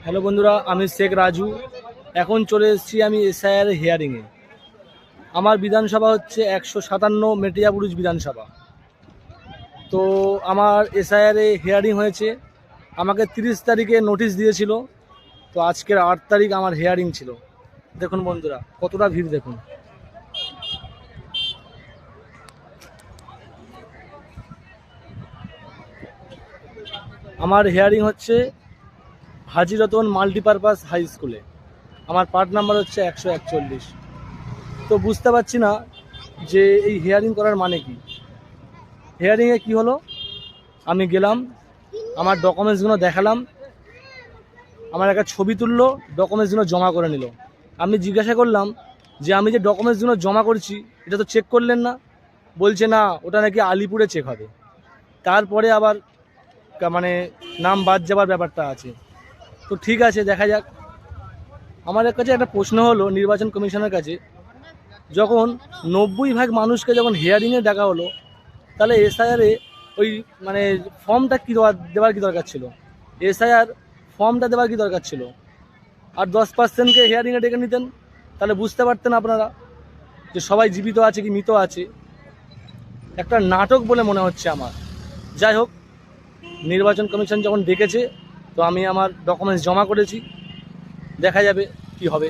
Hello বন্ধুরা, আমি শেখ রাজু। এখন চলে এসেছি আমি এসআইআর হিয়ারিংয়ে। আমার বিধানসভা হচ্ছে 157 মেটিয়াবুরুজ বিধানসভা। তো আমার এসআইআরে হিয়ারিং হয়েছে। আমাকে 30 তারিখে নোটিশ দিয়েছিল। তো আজকের 8 তারিখ আমার হিয়ারিং ছিল। দেখুন বন্ধুরা, কতটা ভিড় দেখুন। আমার হিয়ারিং হচ্ছে হাজী রতন মাল্টিপারপাস হাই স্কুলে। আমার পার্ট নাম্বার হচ্ছে 141। তো বুঝতে পারছি না যে এই হিয়ারিং করার মানে কি। হিয়ারিংয়ে কি হলো, আমি গেলাম, আমার ডকুমেন্টসগুলো দেখালাম, আমার একটা ছবি তুললো, ডকুমেন্টসগুলো জমা করে নিল। আমি জিজ্ঞাসা করলাম যে আমি যে ডকুমেন্টসগুলো জমা করছি এটা তো চেক করলেন না। বলছে না, ওটা নাকি আলিপুরে চেক হবে। তারপরে আবার মানে নাম বাদ যাবার ব্যাপারটা আছে। তো ঠিক আছে, দেখা যাক। আমার কাছে একটা প্রশ্ন হলো নির্বাচন কমিশনের কাছে, যখন 90% মানুষকে যখন হিয়ারিংয়ে ডাকা হলো, তাহলে এসআইআরে ওই মানে ফর্মটা কী দেওয়ার কী দরকার ছিল? এসআইআর ফর্মটা দেওয়ার কী দরকার ছিল? আর 10%কে হিয়ারিংয়ে ডেকে নিতেন, তাহলে বুঝতে পারতেন আপনারা যে সবাই জীবিত আছে কি মৃত আছে। একটা নাটক বলে মনে হচ্ছে আমার। যাই হোক, নির্বাচন কমিশন যখন ডেকেছে, তো আমি আমার ডকুমেন্টস জমা করেছি। দেখা যাবে কি হবে।